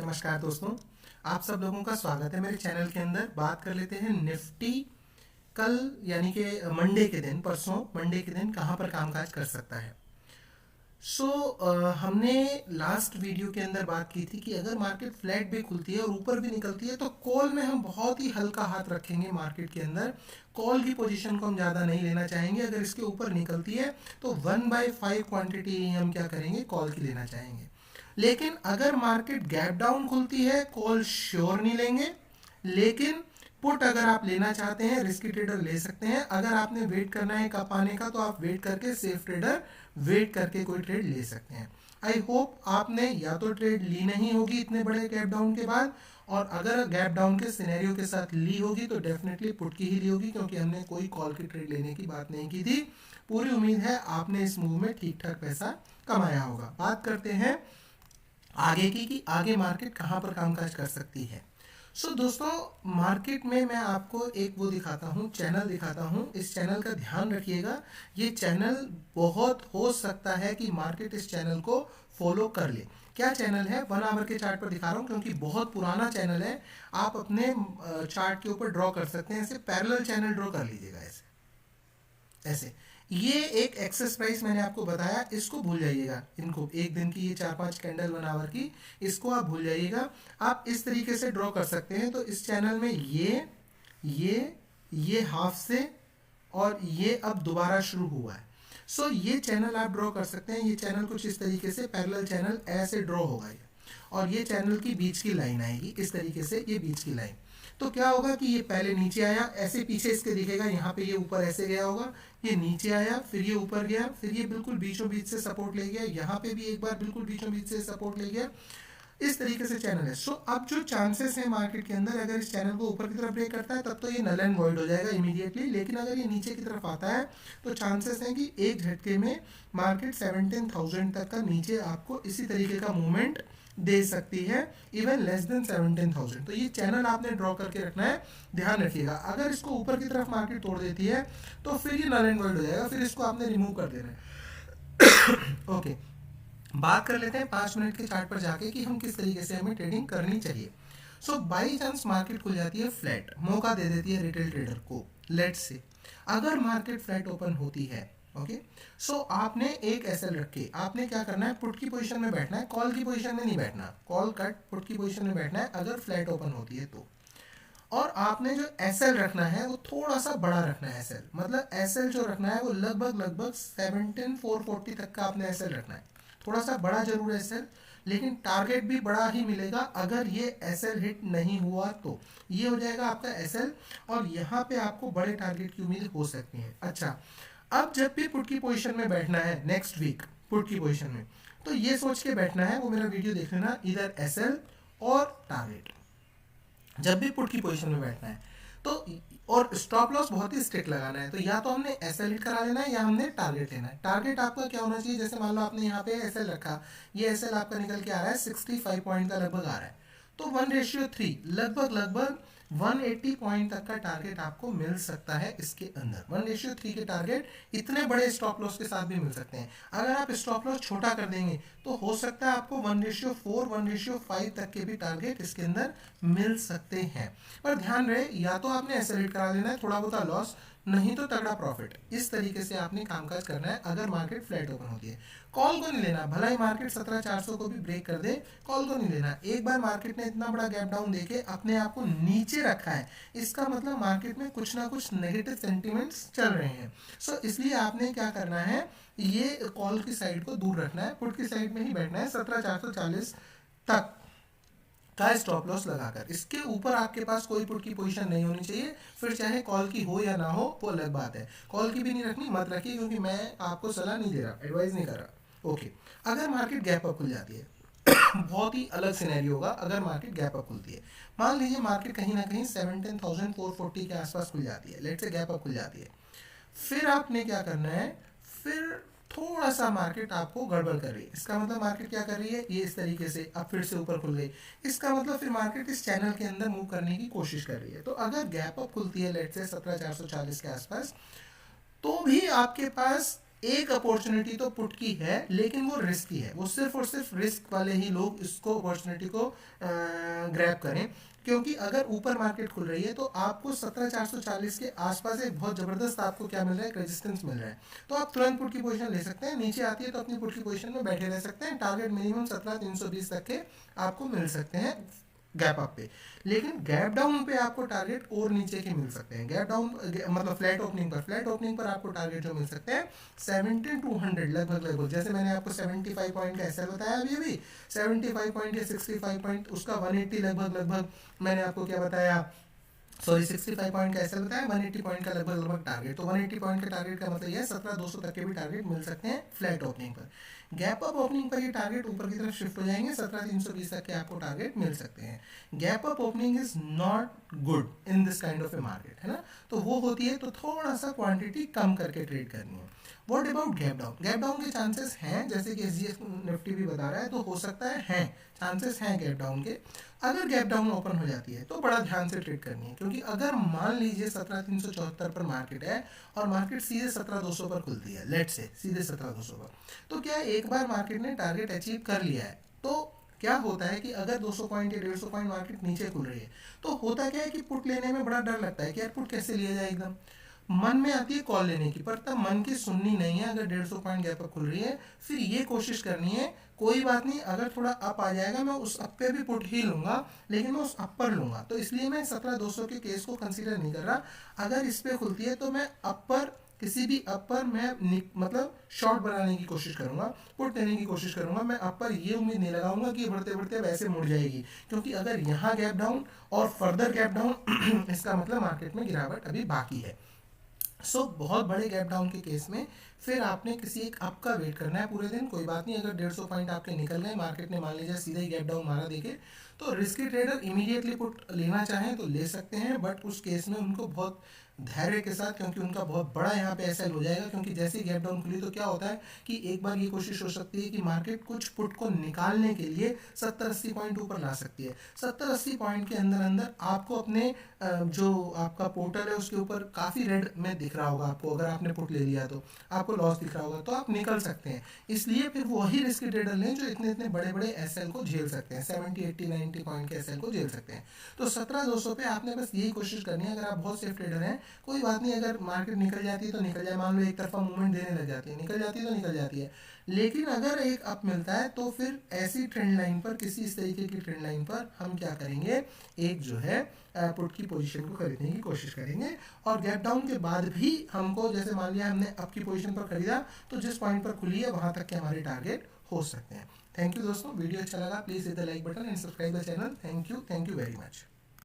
नमस्कार दोस्तों, आप सब लोगों का स्वागत है मेरे चैनल के अंदर। बात कर लेते हैं निफ्टी कल यानी कि मंडे के दिन, परसों मंडे के दिन कहाँ पर कामकाज कर सकता है। हमने लास्ट वीडियो के अंदर बात की थी कि अगर मार्केट फ्लैट भी खुलती है और ऊपर भी निकलती है तो कॉल में हम बहुत ही हल्का हाथ रखेंगे। मार्केट के अंदर कॉल की पोजीशन को हम ज़्यादा नहीं लेना चाहेंगे। अगर इसके ऊपर निकलती है तो 1/5 क्वांटिटी ही हम क्या करेंगे, कॉल की लेना चाहेंगे। लेकिन अगर मार्केट गैप डाउन खुलती है, कॉल श्योर नहीं लेंगे। लेकिन पुट अगर आप लेना चाहते हैं, रिस्की ट्रेडर ले सकते हैं। अगर आपने वेट करना है कप आने का तो आप वेट करके, सेफ ट्रेडर वेट करके कोई ट्रेड ले सकते हैं। आई होप आपने या तो ट्रेड ली नहीं होगी इतने बड़े गैप डाउन के बाद, और अगर गैप डाउन के सिनेरियो के साथ ली होगी तो डेफिनेटली पुट की ही ली होगी, क्योंकि हमने कोई कॉल की ट्रेड लेने की बात नहीं की थी। पूरी उम्मीद है आपने इस मूव में ठीक ठाक पैसा कमाया होगा। बात करते हैं आगे की कि आगे मार्केट कहाँ पर कामकाज कर सकती है। दोस्तों, मार्केट में मैं आपको एक वो दिखाता हूँ, चैनल दिखाता हूँ। इस चैनल का ध्यान रखिएगा। ये चैनल बहुत हो सकता है कि मार्केट इस चैनल को फॉलो कर ले। क्या चैनल है, 1 आवर के चार्ट पर दिखा रहा हूँ क्योंकि बहुत पुराना चैनल है। आप अपने चार्ट के ऊपर ड्रॉ कर सकते हैं, ऐसे पैरेलल चैनल ड्रॉ कर लीजिएगा। ऐसे ऐसे ये एक एक्सेस प्राइस मैंने आपको बताया, इसको भूल जाइएगा। इनको एक दिन की ये 4-5 कैंडल 1 आवर की, इसको आप भूल जाइएगा। आप इस तरीके से ड्रॉ कर सकते हैं। तो इस चैनल में ये हाफ से और ये अब दोबारा शुरू हुआ है। ये चैनल आप ड्रॉ कर सकते हैं। ये चैनल कुछ इस तरीके से पैरेलल चैनल ऐसे ड्रॉ होगा ये, और ये चैनल की बीच की लाइन आएगी इस तरीके से, ये बीच की लाइन। तो क्या होगा कि ये पहले नीचे आया, ऐसे पीछे इसके दिखेगा, यहाँ पे ये ऊपर ऐसे गया होगा, ये नीचे आया, फिर ये ऊपर गया, फिर ये बिल्कुल बीचों बीच से सपोर्ट ले गया, यहाँ पे भी एक बार बिल्कुल बीचों बीच से सपोर्ट ले गया। इस तरीके से चैनल है। अब जो चांसेस है मार्केट के अंदर, अगर इस चैनल को ऊपर की तरफ ब्रेक करता है तब तो ये नल एंड वॉइड हो जाएगा इमीडिएटली। लेकिन अगर ये नीचे की तरफ आता है तो चांसेस हैं कि एक झटके में मार्केट 17,000 तक का नीचे आपको इसी तरीके का मूवमेंट दे सकती है, इवन लेस देन 17,000। तो ये चैनल आपने ड्रॉ करके रखना है, ध्यान रखिएगा। अगर इसको ऊपर की तरफ मार्केट तोड़ देती है तो फिर ये नल एंड वॉइड हो जाएगा, फिर इसको आपने रिमूव कर देना है। ओके, बात कर लेते हैं 5 मिनट के चार्ट पर जाके कि हम किस तरीके से हमें ट्रेडिंग करनी चाहिए। बाई चांस मार्केट खुल जाती है फ्लैट, मौका दे देती है रिटेल ट्रेडर को। लेट्स से अगर मार्केट फ्लैट ओपन होती है, ओके, आपने एक एसएल रख के आपने क्या करना है, पुट की पोजीशन में बैठना है, कॉल की पोजीशन में नहीं बैठना। कॉल कट पुट की पोजीशन में बैठना है अगर फ्लैट ओपन होती है तो। और आपने जो एसएल रखना है वो थोड़ा सा बड़ा रखना है। एसएल मतलब एसएल जो रखना है वो लगभग 17,440 तक का आपने एसएल रखना है। थोड़ा सा बड़ा जरूर है एसएल, लेकिन टारगेट भी बड़ा ही मिलेगा। अगर ये एसएल हिट नहीं हुआ तो ये हो जाएगा आपका एसएल, और यहाँ पे आपको बड़े टारगेट की उम्मीद हो सकती है। अच्छा, अब जब भी पुट की पोजीशन में बैठना है नेक्स्ट वीक पुट की पोजीशन में, तो ये सोच के बैठना है, वो मेरा वीडियो देख लेना, इधर एसएल और टारगेट जब भी पुट की पोजीशन में बैठना है तो। और स्टॉप लॉस बहुत ही स्ट्रिक्ट लगाना है। तो या तो हमने एसएल हिट करा लेना है या हमने टारगेट लेना है। टारगेट आपका क्या होना चाहिए, जैसे मान लो आपने यहाँ पे एसएल रखा, ये एसएल आपका निकल के आ रहा है 65 पॉइंट का लगभग आ रहा है, तो 1:3 लगभग 180 पॉइंट तक का टारगेट आपको मिल सकता है इसके अंदर। 1:3 के टारगेट इतने बड़े स्टॉप लॉस के साथ भी मिल सकते हैं। अगर आप स्टॉप लॉस छोटा कर देंगे तो हो सकता है आपको 1:4 1:5 तक के भी टारगेट इसके अंदर मिल सकते हैं। पर ध्यान रहे, या तो आपने एक्सेलरेट करा लेना है, थोड़ा बहुत लॉस, नहीं तो तगड़ा प्रॉफिट। इस तरीके से आपने कामकाज करना है अगर मार्केट फ्लैट ओपन होती है। कॉल को नहीं लेना, भला ही मार्केट 17,400 को भी ब्रेक कर दे, कॉल को नहीं लेना। एक बार मार्केट ने इतना बड़ा गैप डाउन देके अपने आप को नीचे रखा है, इसका मतलब मार्केट में कुछ ना कुछ नेगेटिव सेंटिमेंट्स चल रहे हैं। इसलिए आपने क्या करना है, ये कॉल की साइड को दूर रखना है, पुट की साइड में ही बैठना है 17,440 तक का स्टॉप लॉस लगाकर। इसके ऊपर आपके पास कोई पुट की पोजीशन नहीं होनी चाहिए। फिर चाहे कॉल की हो या ना हो वो अलग बात है। कॉल की भी नहीं रखनी, मत रखिए, क्योंकि मैं आपको सलाह नहीं दे रहा, एडवाइस नहीं कर रहा। ओके, अगर मार्केट गैप अप खुल जाती है बहुत ही अलग सिनेरियो होगा। अगर मार्केट गैप अप खुलती है, मान लीजिए मार्केट कहीं ना कहीं 17,440 के आसपास खुल जाती है, लेट से गैप अप खुल जाती है, फिर आपने क्या करना है, फिर थोड़ा सा मार्केट आपको गड़बड़ कर रही है। इसका मतलब मार्केट क्या कर रही है, ये इस तरीके से अब फिर से ऊपर खुल गई, इसका मतलब फिर मार्केट इस चैनल के अंदर मूव करने की कोशिश कर रही है। तो अगर गैप अप खुलती है लेट से 17,440 के आसपास, तो भी आपके पास एक अपॉर्चुनिटी तो पुट की है, लेकिन वो रिस्क की है, वो सिर्फ और सिर्फ रिस्क वाले ही लोग इसको अपॉर्चुनिटी को ग्रैब करें, क्योंकि अगर ऊपर मार्केट खुल रही है तो आपको 17,440 के आसपास एक बहुत जबरदस्त आपको क्या मिल रहा है, रेजिस्टेंस मिल रहा है, तो आप तुरंत पुट की पोजीशन ले सकते हैं, नीचे आती है तो अपनी पुट की पोजीशन में बैठे रह सकते हैं, टारगेट मिनिमम 17,320 तक के आपको मिल सकते हैं गैप अप पे। लेकिन गैप डाउन पे आपको टारगेट और नीचे के मिल सकते हैं, गैप डाउन मतलब फ्लैट ओपनिंग पर आपको टारगेट जो मिल सकते हैं 17,200 लगभग, जैसे मैंने आपको 75 पॉइंट का ऐसा बताया अभी 75 पॉइंट या 65 पॉइंट, उसका 180 लगभग मैंने आपको क्या बताया, सॉरी 65 पॉइंट का ऐसा बताया, 180 पॉइंट का लगभग टारगेट, तो 180 पॉइंट का टारगेट का मतलब यह 17,200 तक के भी टारगेट मिल सकते हैं फ्लैट ओपनिंग पर। गैप अप ओपनिंग पर ये टारगेट ऊपर की तरफ शिफ्ट हो जाएंगे, 17,320 तक के आपको टारगेट मिल सकते हैं। Gap up opening is not good in this kind of A market, है ना, तो वो होती है तो थोड़ा सा क्वांटिटी कम करके ट्रेड करनी है। What about gap down, gap down के चांसेस हैं, जैसे कि एसजीएक्स निफ्टी भी बता रहा है, तो हो सकता है चांसेस हैं गैप डाउन के। अगर गैप डाउन ओपन हो जाती है तो बड़ा ध्यान से ट्रेड करनी है, क्योंकि अगर मान लीजिए 17,374 पर मार्केट है और मार्केट सीधे 17,200 पर खुलती है, लेट से सीधे 17,200 पर, तो क्या एक बार मार्केट ने टारगेट अचीव कर लिया है, तो क्या होता है कि अगर 200 पॉइंट या 150 पॉइंट मार्केट नीचे खुल रही है, तो होता क्या है कि पुट लेने में बड़ा डर लगता है कि यार पुट कैसे लिया जाए, एकदम मन में आती है कॉल लेने की, पर तब मन की सुननी नहीं है। अगर 150 पॉइंट गैप अप खुल रही है, फिर ये कोशिश करनी है, कोई बात नहीं, अगर थोड़ा अप आ जाएगा मैं उस अप पे भी पुट ही लूंगा, लेकिन मैं उस अप पर लूंगा, तो इसलिए मैं 17,200 के केस को कंसीडर नहीं कर रहा। अगर इस पे खुलती है तो मैं अप पर, किसी भी अप पर मैं मतलब शॉर्ट बनाने की कोशिश करूंगा, पुट देने की कोशिश करूंगा। मैं अप पर ये उम्मीद नहीं लगाऊंगा कि बढ़ते बढ़ते वैसे मुड़ जाएगी, क्योंकि अगर यहाँ गैप डाउन और फर्दर गैप डाउन इसका मतलब मार्केट में गिरावट अभी बाकी है। बहुत बड़े गैप डाउन के केस में फिर आपने किसी एक अप का वेट करना है पूरे दिन, कोई बात नहीं, अगर 150 पॉइंट आपके निकल गए, मार्केट ने मान लीजिए सीधा ही गैप डाउन मारा देखे, तो रिस्की ट्रेडर इमीडिएटली पुट लेना चाहें तो ले सकते हैं, बट उस केस में उनको बहुत धैर्य के साथ, क्योंकि उनका बहुत बड़ा यहाँ पे एसएल हो जाएगा, क्योंकि जैसे ही गैप डाउन खुली तो क्या होता है कि एक बार ये कोशिश हो सकती है कि मार्केट कुछ पुट को निकालने के लिए 70-80 पॉइंट ऊपर ला सकती है। 70-80 पॉइंट के अंदर अंदर आपको अपने जो आपका पोर्टल है उसके ऊपर काफ़ी रेड में दिख रहा होगा आपको, अगर आपने पुट ले लिया तो आपको लॉस दिख रहा होगा, तो आप निकल सकते हैं। इसलिए फिर वही रिस्क ट्रेडर लें जो इतने इतने बड़े बड़े एसएल को झेल सकते हैं, 70, 80, 90 पॉइंट के एसएल को झेल सकते हैं। तो 17,200 पे आपने बस यही कोशिश करनी है। अगर आप बहुत सेफ ट्रेडर हैं, कोई बात नहीं, अगर मार्केट निकल जाती है तो निकल जाए, मान लो एक तरफा मूवमेंट देने लग जाती है, निकल जाती है तो निकल जाती है, लेकिन अगर एक अप मिलता है तो फिर ऐसी ट्रेंड लाइन पर, किसी इस तरीके की ट्रेंड लाइन पर हम क्या करेंगे, एक जो है पुट की पोजीशन को खरीदने की कोशिश करेंगे। और गैप डाउन के बाद भी हमको, जैसे मान लिया हमने अप की पोजीशन पर खरीदा, तो जिस पॉइंट पर खुली है वहां तक के हमारे टारगेट हो सकते हैं। थैंक यू दोस्तों, वीडियो अच्छा लगा please hit the like button and subscribe the channel. Thank you very much.